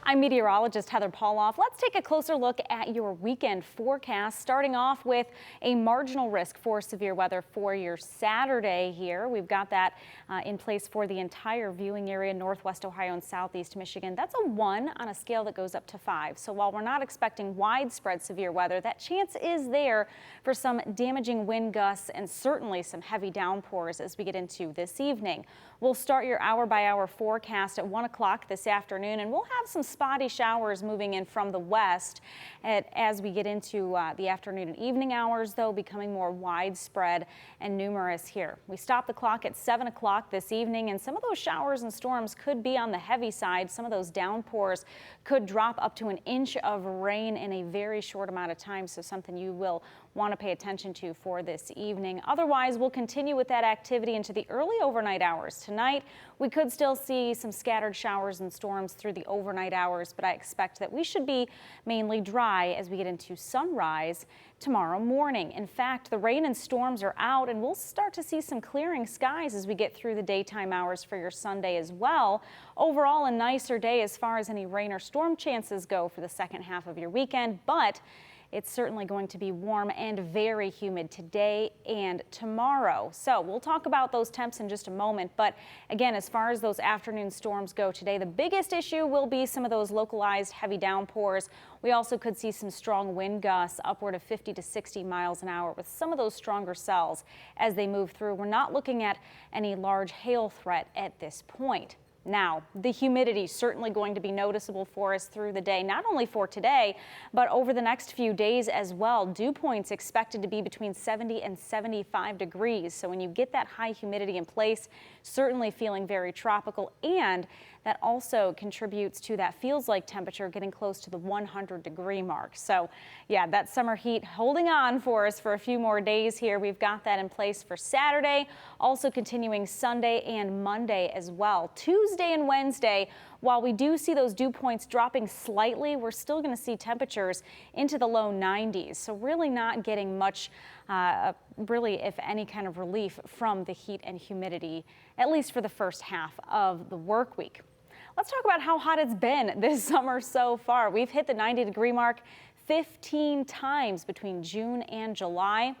I'm meteorologist Heather Pauloff. Let's take a closer look at your weekend forecast, starting off with a marginal risk for severe weather for your Saturday here. We've got that in place for the entire viewing area, Northwest Ohio and Southeast Michigan. That's a 1 on a scale that goes up to 5. So while we're not expecting widespread severe weather, that chance is there for some damaging wind gusts and certainly some heavy downpours as we get into this evening. We'll start your hour-by-hour forecast at 1 o'clock this afternoon, and we'll have some spotty showers moving in from the west as we get into the afternoon and evening hours, though, becoming more widespread and numerous here. We stop the clock at 7 o'clock this evening, and some of those showers and storms could be on the heavy side. Some of those downpours could drop up to an inch of rain in a very short amount of time, so something you will want to pay attention to for this evening. Otherwise, we'll continue with that activity into the early overnight hours. Tonight, we could still see some scattered showers and storms through the overnight hours, but I expect that we should be mainly dry as we get into sunrise tomorrow morning. In fact, the rain and storms are out, and we'll start to see some clearing skies as we get through the daytime hours for your Sunday as well. Overall, a nicer day as far as any rain or storm chances go for the second half of your weekend, but it's certainly going to be warm and very humid today and tomorrow. So we'll talk about those temps in just a moment. But again, as far as those afternoon storms go today, the biggest issue will be some of those localized heavy downpours. We also could see some strong wind gusts upward of 50 to 60 miles an hour with some of those stronger cells as they move through. We're not looking at any large hail threat at this point. Now, the humidity is certainly going to be noticeable for us through the day, not only for today, but over the next few days as well. Dew points expected to be between 70 and 75 degrees. So when you get that high humidity in place, certainly feeling very tropical, and that also contributes to that feels like temperature getting close to the 100-degree mark. So yeah, that summer heat holding on for us for a few more days here. We've got that in place for Saturday, also continuing Sunday and Monday as well. Tuesday and Wednesday, while we do see those dew points dropping slightly, we're still going to see temperatures into the low 90s. So really not getting much, really, if any kind of relief from the heat and humidity, at least for the first half of the work week. Let's talk about how hot it's been this summer so far. We've hit the 90-degree mark 15 times between June and July.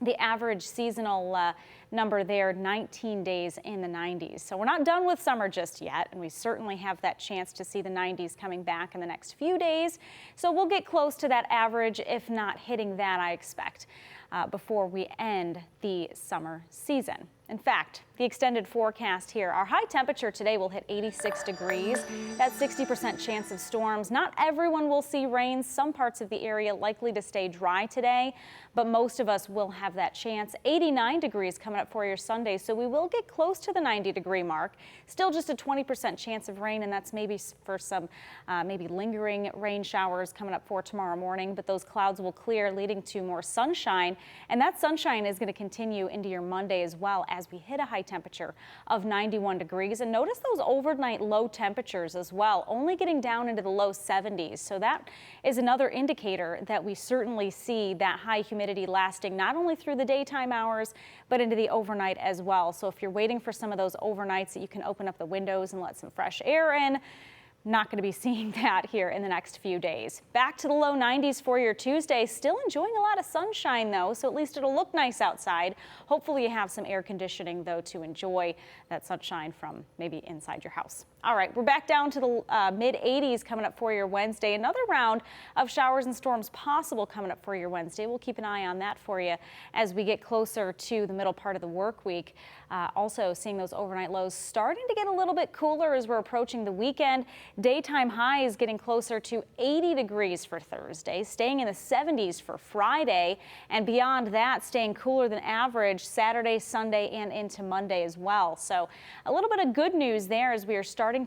The average seasonal number there, 19 days in the 90s. So we're not done with summer just yet, and we certainly have that chance to see the 90s coming back in the next few days. So we'll get close to that average, if not hitting that, I expect, before we end the summer season. In fact, the extended forecast here, our high temperature today will hit 86 degrees. That's 60% chance of storms. Not everyone will see rain. Some parts of the area likely to stay dry today, but most of us will have that chance. 89 degrees coming up for your Sunday, so we will get close to the 90-degree mark. Still just a 20% chance of rain, and that's maybe for some maybe lingering rain showers coming up for tomorrow morning, but those clouds will clear, leading to more sunshine, and that sunshine is going to continue into your Monday as well as we hit a high temperature of 91 degrees. And notice those overnight low temperatures as well, only getting down into the low 70s. So that is another indicator that we certainly see that high humidity lasting not only through the daytime hours, but into the overnight as well. So if you're waiting for some of those overnights that you can open up the windows and let some fresh air in, not going to be seeing that here in the next few days. Back to the low 90s for your Tuesday. Still enjoying a lot of sunshine, though, so at least it'll look nice outside. Hopefully you have some air conditioning, though, to enjoy that sunshine from maybe inside your house. All right, we're back down to the mid-80s coming up for your Wednesday. Another round of showers and storms possible coming up for your Wednesday. We'll keep an eye on that for you as we get closer to the middle part of the work week. Also seeing those overnight lows starting to get a little bit cooler as we're approaching the weekend. Daytime highs getting closer to 80 degrees for Thursday, staying in the 70s for Friday, and beyond that staying cooler than average Saturday, Sunday, and into Monday as well. So a little bit of good news there as we are starting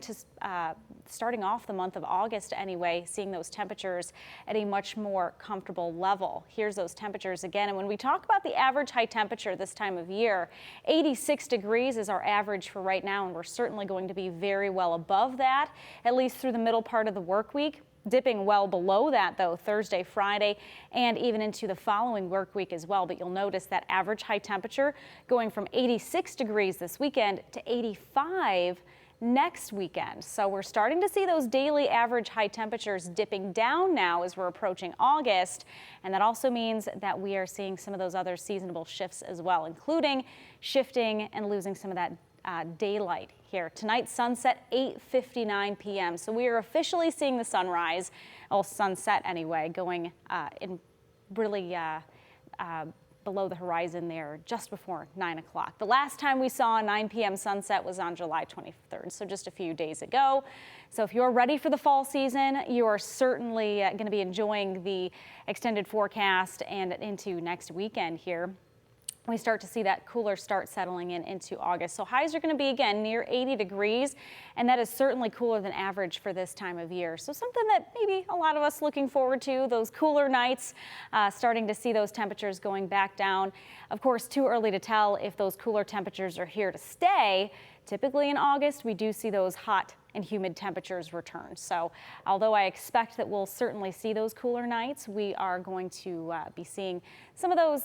off the month of August anyway, seeing those temperatures at a much more comfortable level. Here's those temperatures again. And when we talk about the average high temperature this time of year, 86 degrees is our average for right now, and we're certainly going to be very well above that, at least through the middle part of the work week. Dipping well below that, though, Thursday, Friday, and even into the following work week as well. But you'll notice that average high temperature going from 86 degrees this weekend to 85 next weekend. So we're starting to see those daily average high temperatures dipping down now as we're approaching August. And that also means that we are seeing some of those other seasonable shifts as well, including shifting and losing some of that daylight here. Tonight's sunset 8:59 p.m. So we are officially seeing the sunrise, well, sunset anyway, going in really below the horizon there just before 9 o'clock. The last time we saw a 9 p.m. sunset was on July 23rd, so just a few days ago. So if you're ready for the fall season, you are certainly going to be enjoying the extended forecast and into next weekend here. We start to see that cooler start settling in into August. So highs are going to be again near 80 degrees, and that is certainly cooler than average for this time of year. So something that maybe a lot of us looking forward to, those cooler nights, starting to see those temperatures going back down. Of course, too early to tell if those cooler temperatures are here to stay. Typically in August, we do see those hot and humid temperatures return. So although I expect that we'll certainly see those cooler nights, we are going to be seeing some of those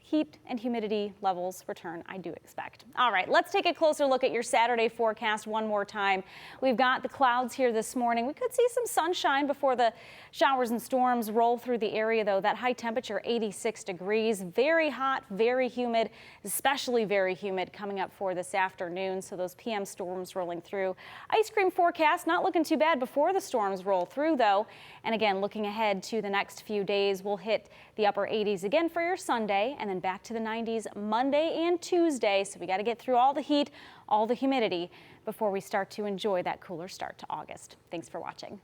heat and humidity levels return, I do expect. All right, let's take a closer look at your Saturday forecast one more time. We've got the clouds here this morning. We could see some sunshine before the showers and storms roll through the area, though. That high temperature, 86 degrees, very hot, very humid, especially very humid coming up for this afternoon. So those PM storms rolling through. Ice cream forecast not looking too bad before the storms roll through, though. And again, looking ahead to the next few days, we'll hit the upper 80s again for your Sunday, and then back to the 90s Monday and Tuesday. So we got to get through all the heat, all the humidity before we start to enjoy that cooler start to August. Thanks for watching.